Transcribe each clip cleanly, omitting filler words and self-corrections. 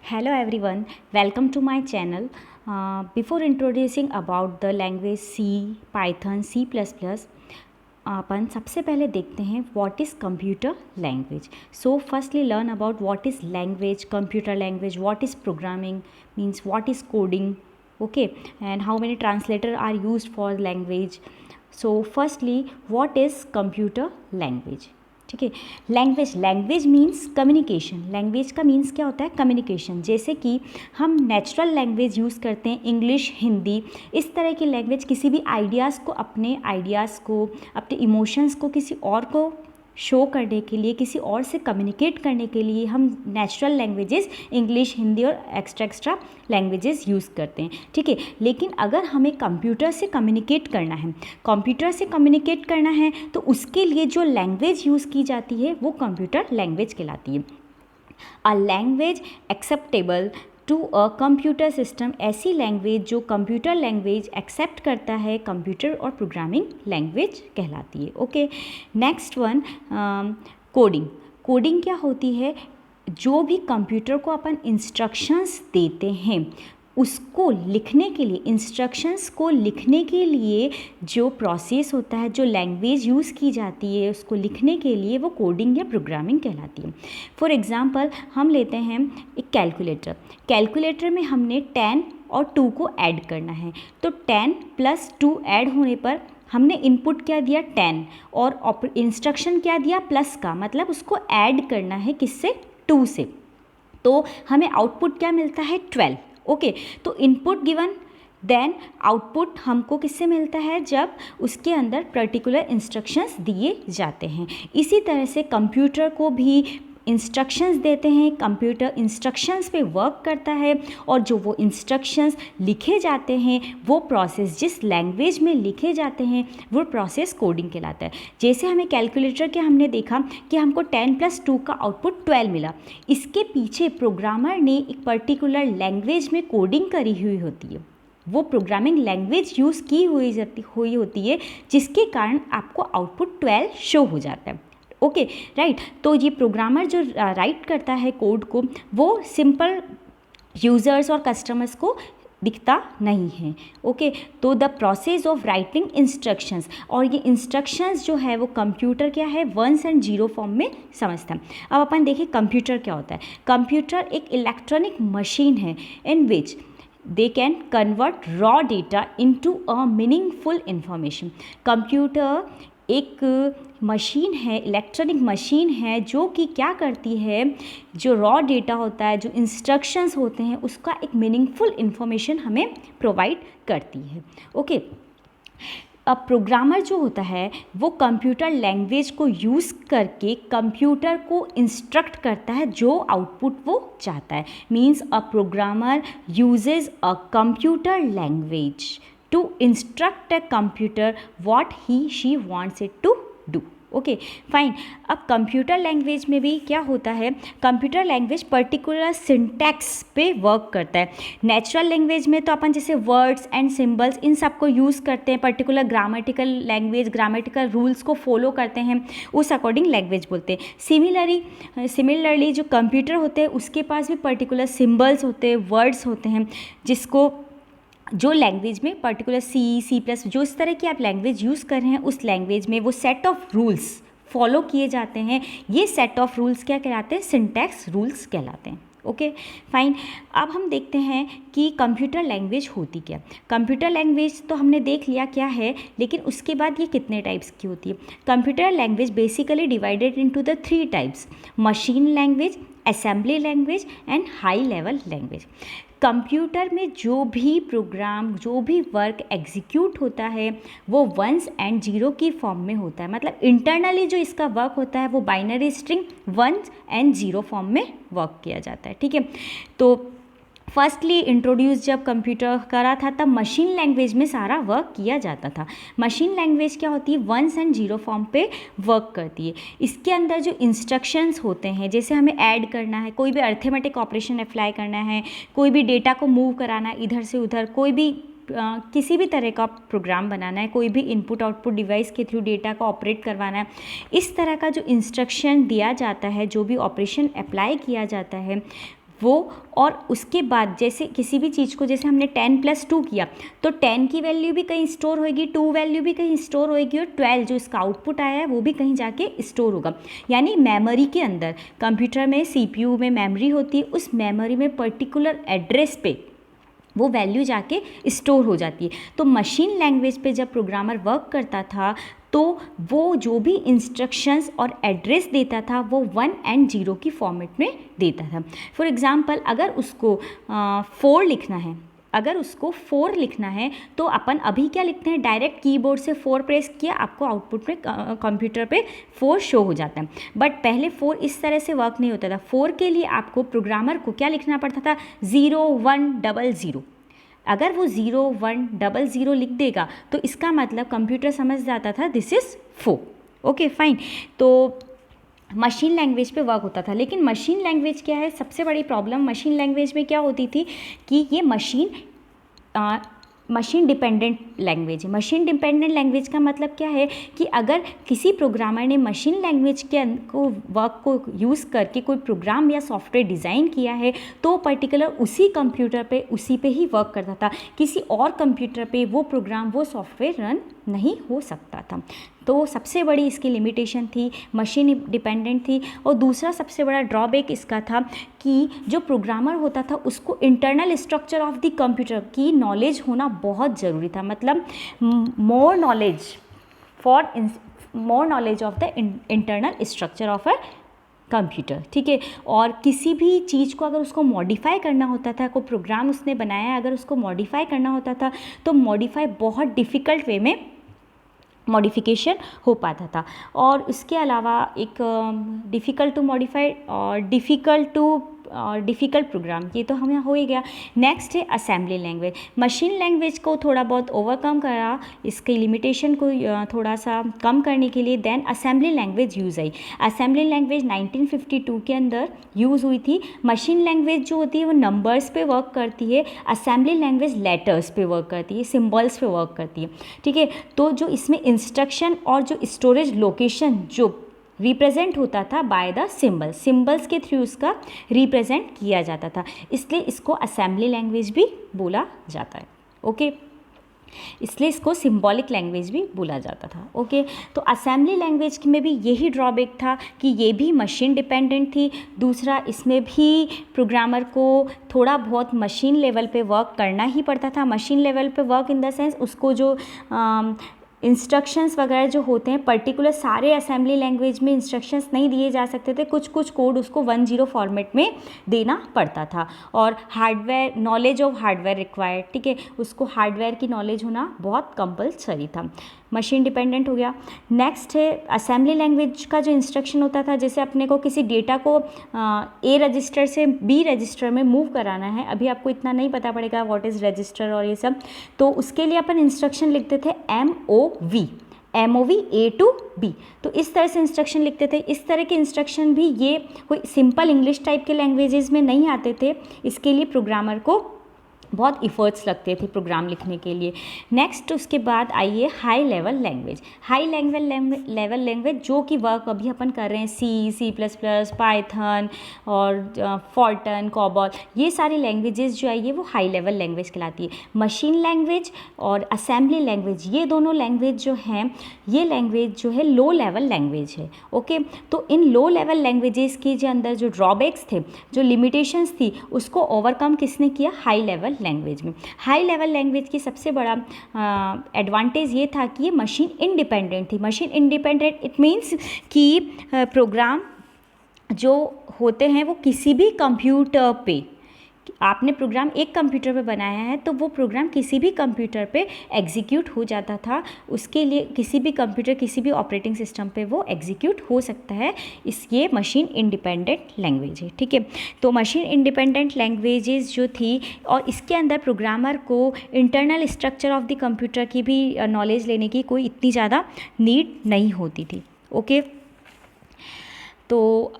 Hello everyone, welcome to my channel. Before introducing about the language C, Python, C++, अपन सबसे पहले देखते हैं what is computer language. So firstly learn about what is language, computer language, what is programming, means what is coding, okay, and how many translator are used for language. So firstly, what is computer language? ठीक है. Language means communication. Language का means क्या होता है? Communication. जैसे कि हम natural language use करते हैं, इंग्लिश, हिंदी, इस तरह की लैंग्वेज किसी भी आइडियाज़ को, अपने आइडियाज़ को, अपने इमोशंस को किसी और को शो करने के लिए, किसी और से कम्युनिकेट करने के लिए हम नेचुरल लैंग्वेजेस इंग्लिश, हिंदी और एक्स्ट्रा लैंग्वेजेस यूज़ करते हैं. ठीक है. लेकिन अगर हमें कंप्यूटर से कम्युनिकेट करना है तो उसके लिए जो लैंग्वेज यूज़ की जाती है वो कंप्यूटर लैंग्वेज कहलाती है. A language acceptable to a computer system, ऐसी लैंग्वेज जो कंप्यूटर लैंग्वेज एक्सेप्ट करता है, कंप्यूटर और प्रोग्रामिंग लैंग्वेज कहलाती है. Okay. Next one, coding. Coding क्या होती है? जो भी कंप्यूटर को अपन इंस्ट्रक्शंस देते हैं उसको लिखने के लिए, इंस्ट्रक्शंस को लिखने के लिए जो प्रोसेस होता है, जो लैंग्वेज यूज़ की जाती है उसको लिखने के लिए, वो कोडिंग या प्रोग्रामिंग कहलाती है. फॉर एग्ज़ाम्पल हम लेते हैं एक कैलकुलेटर. कैलकुलेटर में हमने 10 और 2 को ऐड करना है, तो 10 + 2 ऐड होने पर हमने इनपुट क्या दिया? 10, और इंस्ट्रक्शन क्या दिया? प्लस का, मतलब उसको ऐड करना है किससे? 2 से. तो हमें आउटपुट क्या मिलता है? 12. ओके. तो इनपुट गिवन, देन आउटपुट हमको किससे मिलता है? जब उसके अंदर पर्टिकुलर इंस्ट्रक्शंस दिए जाते हैं. इसी तरह से कंप्यूटर को भी इंस्ट्रक्शंस देते हैं, कंप्यूटर इंस्ट्रक्शंस पे वर्क करता है, और जो वो इंस्ट्रक्शंस लिखे जाते हैं, वो प्रोसेस जिस लैंग्वेज में लिखे जाते हैं वो प्रोसेस कोडिंग कहलाता है. जैसे हमें कैलकुलेटर के हमने देखा कि हमको 10 + 2 का आउटपुट 12 मिला. इसके पीछे प्रोग्रामर ने एक पर्टिकुलर लैंग्वेज में कोडिंग करी हुई होती है, वो प्रोग्रामिंग लैंग्वेज यूज़ की हुई होती है, जिसके कारण आपको आउटपुट 12 शो हो जाता है. Okay, right. तो ये प्रोग्रामर जो राइट करता है कोड को, वो सिंपल यूज़र्स और कस्टमर्स को दिखता नहीं है. ओके. तो the process of writing instructions, और ये इंस्ट्रक्शंस जो है वो कंप्यूटर क्या है? 1 और 0 फॉर्म में समझता है. अब अपन देखिए कंप्यूटर क्या होता है. कंप्यूटर एक इलेक्ट्रॉनिक मशीन है इन विच they can convert raw data into a meaningful information. Computer एक मशीन है, इलेक्ट्रॉनिक मशीन है, जो कि क्या करती है? जो रॉ डेटा होता है, जो इंस्ट्रक्शंस होते हैं, उसका एक मीनिंगफुल इन्फॉर्मेशन हमें प्रोवाइड करती है. ओके. अब प्रोग्रामर जो होता है वो कंप्यूटर लैंग्वेज को यूज़ करके कंप्यूटर को इंस्ट्रक्ट करता है जो आउटपुट वो चाहता है. Means a programmer uses a computer language to instruct a computer what he she wants it to do. Okay, fine. अब कंप्यूटर लैंग्वेज में भी क्या होता है? कंप्यूटर लैंग्वेज पर्टिकुलर सिंटैक्स पे वर्क करता है. नेचुरल लैंग्वेज में तो अपन जैसे वर्ड्स एंड सिंबल्स इन सब को यूज़ करते हैं, particular grammatical language, grammatical rules को फॉलो करते हैं, उस अकॉर्डिंग लैंग्वेज बोलते हैं. सिमिलरली जो कंप्यूटर होते हैं उसके पास भी पर्टिकुलर सिंबल्स होते हैं, वर्ड्स होते हैं, जिसको जो लैंग्वेज में पर्टिकुलर C++, जो इस तरह की आप लैंग्वेज यूज़ कर रहे हैं उस लैंग्वेज में वो सेट ऑफ रूल्स फॉलो किए जाते हैं. ये सेट ऑफ रूल्स क्या कहलाते हैं? सिंटैक्स रूल्स कहलाते हैं. Okay, fine. अब हम देखते हैं कि कंप्यूटर लैंग्वेज होती क्या. कंप्यूटर लैंग्वेज तो हमने देख लिया क्या है, लेकिन उसके बाद ये कितने टाइप्स की होती है. Computer language basically divided into the 3 types: machine language, assembly language and high level language. Computer में जो भी प्रोग्राम, जो भी वर्क एग्जीक्यूट होता है वो 1 और 0 की फॉर्म में होता है. मतलब इंटरनली जो इसका वर्क होता है वो बाइनरी स्ट्रिंग 1 और 0 फॉर्म में वर्क किया जाता है. ठीक है. तो फर्स्टली इंट्रोड्यूस जब कंप्यूटर करा था तब मशीन लैंग्वेज में सारा वर्क किया जाता था. मशीन लैंग्वेज क्या होती है? 1 और 0 फॉर्म पे वर्क करती है. इसके अंदर जो इंस्ट्रक्शंस होते हैं, जैसे हमें ऐड करना है, कोई भी अर्थमेटिक ऑपरेशन अप्लाई करना है, कोई भी डेटा को मूव कराना है इधर से उधर, कोई भी किसी भी तरह का प्रोग्राम बनाना है, कोई भी इनपुट आउटपुट डिवाइस के थ्रू डेटा को ऑपरेट करवाना है, इस तरह का जो इंस्ट्रक्शन दिया जाता है, जो भी ऑपरेशन अप्लाई किया जाता है, वो, और उसके बाद जैसे किसी भी चीज़ को जैसे हमने 10+2 किया तो 10 की वैल्यू भी कहीं स्टोर होगी, 2 वैल्यू भी कहीं स्टोर होगी, और 12 जो इसका आउटपुट आया है वो भी कहीं जाके स्टोर होगा। यानी मेमोरी के अंदर, कंप्यूटर में CPU में मेमोरी होती है, उस मेमोरी में पर्टिकुलर एड्रेस पे वो वैल्यू जाके स्टोर हो जाती है। तो मशीन लैंग्वेज पे जब प्रोग्रामर वर्क करता था तो वो जो भी इंस्ट्रक्शंस और एड्रेस देता था वो 1 and 0 की फॉर्मेट में देता था। फॉर एग्ज़ाम्पल अगर उसको 4 लिखना है, अगर उसको 4 लिखना है तो अपन अभी क्या लिखते हैं, डायरेक्ट कीबोर्ड से 4 प्रेस किया, आपको आउटपुट में कंप्यूटर पे 4 शो हो जाता है। बट पहले 4 इस तरह से वर्क नहीं होता था। 4 के लिए आपको प्रोग्रामर को क्या लिखना पड़ता था, 0 1 00। अगर वो 0 1 00 लिख देगा तो इसका मतलब कंप्यूटर समझ जाता था दिस इज़ 4। Okay fine. तो मशीन लैंग्वेज पे वर्क होता था। लेकिन मशीन लैंग्वेज क्या है, सबसे बड़ी प्रॉब्लम मशीन लैंग्वेज में क्या होती थी कि ये मशीन डिपेंडेंट लैंग्वेज है। मशीन डिपेंडेंट लैंग्वेज का मतलब क्या है कि अगर किसी प्रोग्रामर ने मशीन लैंग्वेज के वर्क को यूज़ करके कोई प्रोग्राम या सॉफ्टवेयर डिज़ाइन किया है तो पर्टिकुलर उसी कंप्यूटर पे उसी पे ही वर्क करता था, किसी और कंप्यूटर पे वो प्रोग्राम वो सॉफ्टवेयर रन नहीं हो सकता था। तो सबसे बड़ी इसकी लिमिटेशन थी, मशीन डिपेंडेंट थी। और दूसरा सबसे बड़ा ड्रॉबैक इसका था कि जो प्रोग्रामर होता था उसको internal structure of the computer की नॉलेज होना बहुत ज़रूरी था। मतलब more knowledge of the internal structure of a computer, ठीक है। और किसी भी चीज़ को अगर उसको मॉडिफाई करना होता था, कोई प्रोग्राम उसने बनाया है अगर उसको मॉडिफाई करना होता था तो मॉडिफाई बहुत डिफ़िकल्ट वे में मॉडिफिकेशन हो पाता था। और इसके अलावा एक डिफ़िकल्ट टू मॉडिफाई और डिफ़िकल्ट प्रोग्राम, ये तो हमें हो ही गया। नेक्स्ट है असेंबली लैंग्वेज। मशीन लैंग्वेज को थोड़ा बहुत ओवरकम करा, इसकी लिमिटेशन को थोड़ा सा कम करने के लिए देन असेंबली लैंग्वेज यूज़ आई। असेंबली लैंग्वेज 1952 के अंदर यूज़ हुई थी। मशीन लैंग्वेज जो होती है वो नंबर्स पे वर्क करती है, असेंबली लैंग्वेज लेटर्स पे वर्क करती है, सिम्बल्स पे वर्क करती है, ठीक है। तो जो इसमें इंस्ट्रक्शन और जो स्टोरेज लोकेशन जो रिप्रेजेंट होता था बाय द सिम्बल्स के थ्रू उसका रिप्रेजेंट किया जाता था, इसलिए इसको असेंबली लैंग्वेज भी बोला जाता है। ओके, इसलिए इसको सिंबॉलिक लैंग्वेज भी बोला जाता था। ओके, तो असेंबली लैंग्वेज में भी यही ड्रॉबैक था कि ये भी मशीन डिपेंडेंट थी। दूसरा, इसमें भी प्रोग्रामर को थोड़ा बहुत मशीन लेवल पे वर्क करना ही पड़ता था। मशीन लेवल पे वर्क इन द सेंस उसको जो इंस्ट्रक्शंस वगैरह जो होते हैं, पर्टिकुलर सारे असेंबली लैंग्वेज में इंस्ट्रक्शंस नहीं दिए जा सकते थे, कुछ कुछ कोड उसको 10 फॉर्मेट में देना पड़ता था। और hardware, knowledge of hardware required, ठीक है, उसको हार्डवेयर की नॉलेज होना बहुत कंपलसरी था। मशीन डिपेंडेंट हो गया। नेक्स्ट है असेंबली लैंग्वेज का जो इंस्ट्रक्शन होता था, जैसे अपने को किसी डेटा को A रजिस्टर से B रजिस्टर में मूव कराना है, अभी आपको इतना नहीं पता पड़ेगा व्हाट इज़ रजिस्टर और ये सब, तो उसके लिए अपन इंस्ट्रक्शन लिखते थे MOV A to B। तो इस तरह से इंस्ट्रक्शन लिखते थे। इस तरह के इंस्ट्रक्शन भी ये कोई सिंपल इंग्लिश टाइप के लैंग्वेजेस में नहीं आते थे, इसके लिए प्रोग्रामर को बहुत इफ़र्ट्स लगते थे प्रोग्राम लिखने के लिए। नेक्स्ट उसके बाद आइए high level language. High level language जो कि वर्क अभी अपन कर रहे हैं, C++, पाइथन और फॉर्टन, कॉबॉल, ये सारी लैंग्वेजेस जो है वो हाई लेवल लैंग्वेज कहलाती है। मशीन लैंग्वेज और असेंबली लैंग्वेज, ये दोनों लैंग्वेज जो हैं, ये लैंग्वेज जो है लो लेवल लैंग्वेज है। ओके, तो इन लो लेवल लैंग्वेजेस के जो अंदर जो ड्रॉबैक्स थे, जो लिमिटेशंस थी, उसको ओवरकम किसने किया, हाई लेवल लैंग्वेज में। हाई लेवल लैंग्वेज की सबसे बड़ा एडवांटेज ये था कि ये मशीन इंडिपेंडेंट थी। मशीन इंडिपेंडेंट इट मीन्स कि प्रोग्राम जो होते हैं वो किसी भी कंप्यूटर पे, आपने प्रोग्राम एक कंप्यूटर पे बनाया है तो वो प्रोग्राम किसी भी कंप्यूटर पे एग्जीक्यूट हो जाता था। उसके लिए किसी भी कंप्यूटर, किसी भी ऑपरेटिंग सिस्टम पे वो एग्जीक्यूट हो सकता है। ये मशीन इंडिपेंडेंट लैंग्वेज है, ठीक है। तो मशीन इंडिपेंडेंट लैंग्वेजेस जो थी, और इसके अंदर प्रोग्रामर को internal structure of the computer की भी नॉलेज लेने की कोई इतनी ज़्यादा नीड नहीं होती थी। ओके, तो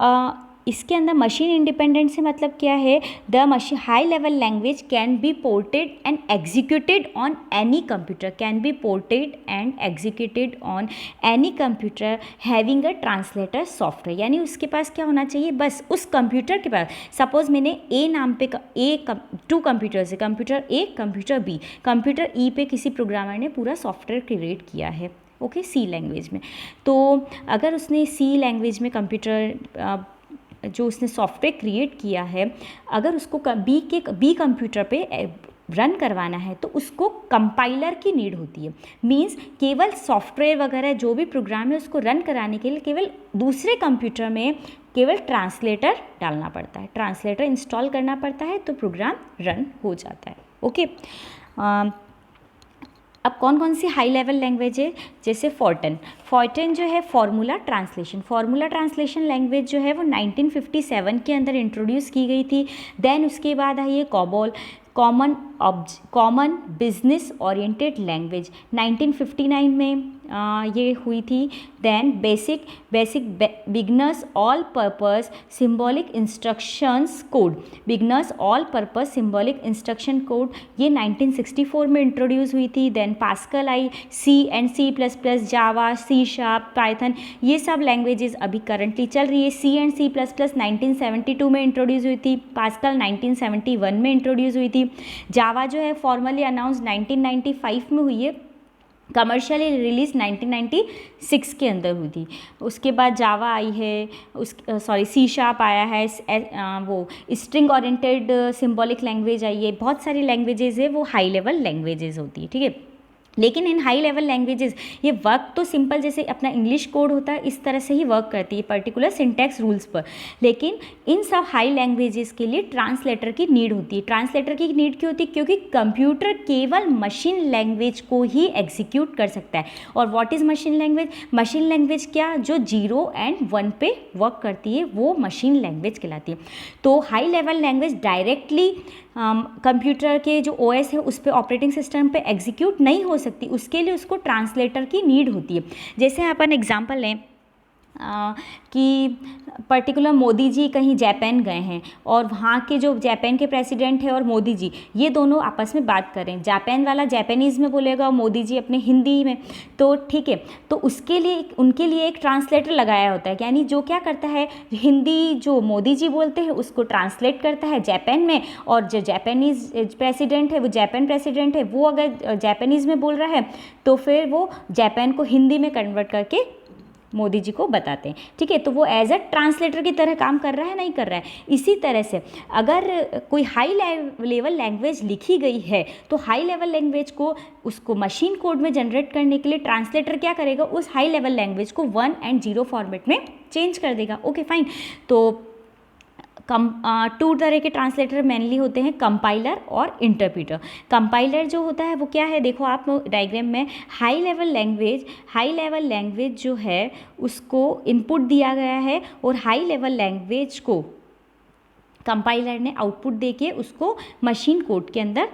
इसके अंदर मशीन इंडिपेंडेंट से मतलब क्या है, the machine high level language can be ported and executed on any computer, can be ported and executed on any computer having a translator software. यानी उसके पास क्या होना चाहिए, बस उस कंप्यूटर के पास, सपोज मैंने ए नाम पे टू कंप्यूटर है, computer A computer B, computer E पे किसी प्रोग्रामर ने पूरा सॉफ्टवेयर क्रिएट किया है, ओके, सी लैंग्वेज में। तो अगर उसने सी लैंग्वेज में कंप्यूटर जो उसने सॉफ्टवेयर क्रिएट किया है, अगर उसको बी कंप्यूटर पे रन करवाना है तो उसको कंपाइलर की नीड होती है। मींस केवल सॉफ्टवेयर वगैरह जो भी प्रोग्राम है उसको रन कराने के लिए केवल दूसरे कंप्यूटर में केवल ट्रांसलेटर डालना पड़ता है, ट्रांसलेटर इंस्टॉल करना पड़ता है तो प्रोग्राम रन हो जाता है, ओके। अब कौन कौन सी हाई लेवल लैंग्वेज है, जैसे फॉर्टन जो है फार्मूला ट्रांसलेशन लैंग्वेज जो है वो 1957 के अंदर इंट्रोड्यूस की गई थी। देन उसके बाद आई है COBOL, common business oriented language 1959 में ये हुई थी। Then BASIC beginners all purpose symbolic instructions code, beginners all purpose symbolic instruction code ये 1964 में इंट्रोड्यूस हुई थी। देन पास्कल आई, C and C++, Java, C#, Python, ये सब लैंग्वेजेस अभी करंटली चल रही है। C एंड C++ 1972 में इंट्रोड्यूस हुई थी, पास्कल 1971 में इंट्रोड्यूस हुई थी। जावा जो है फॉर्मली अनाउंस 1995 में हुई है, कमर्शियली रिलीज 1996 के अंदर हुई थी। उसके बाद जावा आई है, C# आया है, वो string oriented symbolic language I है। बहुत सारी लैंग्वेजेस है वो हाई लेवल लैंग्वेजेस होती है, ठीक है। लेकिन इन हाई लेवल लैंग्वेजेस ये वर्क तो सिंपल जैसे अपना इंग्लिश कोड होता है इस तरह से ही वर्क करती है पर्टिकुलर सिंटैक्स रूल्स पर, लेकिन इन सब हाई लैंग्वेजेस के लिए ट्रांसलेटर की नीड होती है। ट्रांसलेटर की नीड क्यों होती है, क्योंकि कंप्यूटर केवल मशीन लैंग्वेज को ही एग्जीक्यूट कर सकता है। और what is machine language, machine language क्या, जो 0 और 1 पे वर्क करती है वो मशीन लैंग्वेज कहलाती है। तो high level language directly computer के जो OS है उस पर ऑपरेटिंग सिस्टम पे एग्जीक्यूट नहीं हो सकती, उसके लिए उसको ट्रांसलेटर की नीड होती है। जैसे अपन एग्जांपल लें कि पर्टिकुलर मोदी जी कहीं जापान गए हैं और वहाँ के जो जापान के प्रेसिडेंट है और मोदी जी ये दोनों आपस में बात करें, जापान वाला जापानीज़ में बोलेगा और मोदी जी अपने हिंदी में, तो ठीक है, तो उसके लिए उनके लिए एक ट्रांसलेटर लगाया होता है, यानी जो क्या करता है हिंदी जो मोदी जी बोलते हैं उसको ट्रांसलेट करता है जापान में, और जो जापानीज़ प्रेसिडेंट है वो जापान प्रेसिडेंट है वो अगर जापानीज़ में बोल रहा है तो फिर वो जापान को हिंदी में कन्वर्ट करके मोदी जी को बताते हैं, ठीक है। तो वो एज अ ट्रांसलेटर की तरह काम कर रहा है, नहीं कर रहा है। इसी तरह से अगर कोई हाई लेवल लैंग्वेज लिखी गई है तो हाई लेवल लैंग्वेज को उसको मशीन कोड में जनरेट करने के लिए ट्रांसलेटर क्या करेगा, उस हाई लेवल लैंग्वेज को 1 और 0 फॉर्मेट में चेंज कर देगा, ओके फाइन। तो टू तरह के ट्रांसलेटर मेनली होते हैं, कंपाइलर और इंटरप्रीटर। कंपाइलर जो होता है वो क्या है, देखो आप डायग्राम में हाई लेवल लैंग्वेज जो है उसको इनपुट दिया गया है और हाई लेवल लैंग्वेज को कंपाइलर ने आउटपुट देके उसको मशीन कोड के अंदर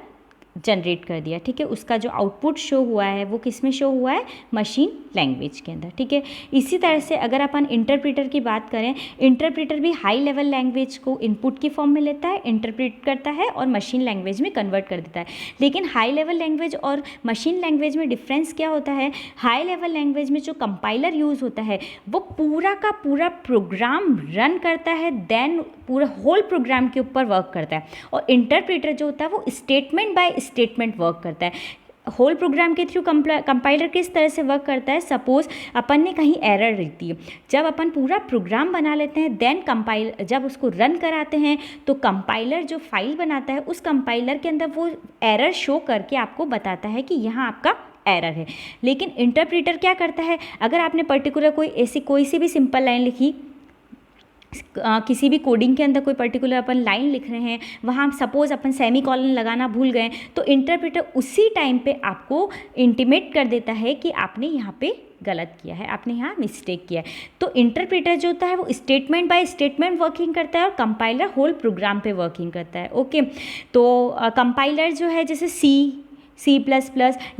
जनरेट कर दिया, ठीक है। उसका जो आउटपुट शो हुआ है वो किस में शो हुआ है, मशीन लैंग्वेज के अंदर, ठीक है। इसी तरह से अगर अपन इंटरप्रीटर की बात करें, इंटरप्रीटर भी हाई लेवल लैंग्वेज को इनपुट की फॉर्म में लेता है, इंटरप्रीट करता है और मशीन लैंग्वेज में कन्वर्ट कर देता है। लेकिन हाई लेवल लैंग्वेज और मशीन लैंग्वेज में डिफरेंस क्या होता है, हाई लेवल लैंग्वेज में जो कंपाइलर यूज़ होता है वो पूरा का पूरा प्रोग्राम रन करता है, देन पूरा होल प्रोग्राम के ऊपर वर्क करता है। और इंटरप्रीटर जो होता है वो स्टेटमेंट बाय स्टेटमेंट वर्क करता है। होल प्रोग्राम के थ्रू कंपाइलर किस तरह से वर्क करता है, सपोज अपन ने कहीं एरर रहती है, जब अपन पूरा प्रोग्राम बना लेते हैं देन जब उसको रन कराते हैं तो कंपाइलर जो फाइल बनाता है उस कंपाइलर के अंदर वो एरर शो करके आपको बताता है कि यहाँ आपका एरर है। लेकिन इंटरप्रीटर क्या करता है, अगर आपने पर्टिकुलर कोई सी भी सिंपल लाइन लिखी, किसी भी कोडिंग के अंदर कोई पर्टिकुलर अपन लाइन लिख रहे हैं, वहाँ सपोज़ अपन सेमी कॉलन लगाना भूल गए तो इंटरप्रेटर उसी टाइम पे आपको इंटीमेट कर देता है कि आपने यहाँ पे गलत किया है, आपने यहाँ मिस्टेक किया है। तो इंटरप्रेटर जो होता है वो स्टेटमेंट बाय स्टेटमेंट वर्किंग करता है और कंपाइलर होल प्रोग्राम पे वर्किंग करता है, ओके। तो कंपाइलर जो है जैसे C++,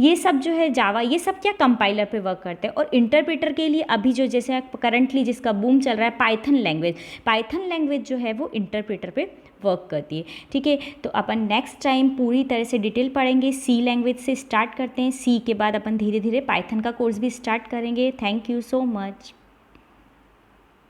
ये सब जो है जावा, ये सब क्या कंपाइलर पे वर्क करते हैं। और इंटरप्रेटर के लिए अभी जो जैसे करंटली जिसका बूम चल रहा है पाइथन लैंग्वेज जो है वो इंटरप्रेटर पे वर्क करती है। ठीक है, तो अपन नेक्स्ट टाइम पूरी तरह से डिटेल पढ़ेंगे। सी लैंग्वेज से स्टार्ट करते हैं, सी के बाद अपन धीरे धीरे पाइथन का कोर्स भी स्टार्ट करेंगे। Thank you so much.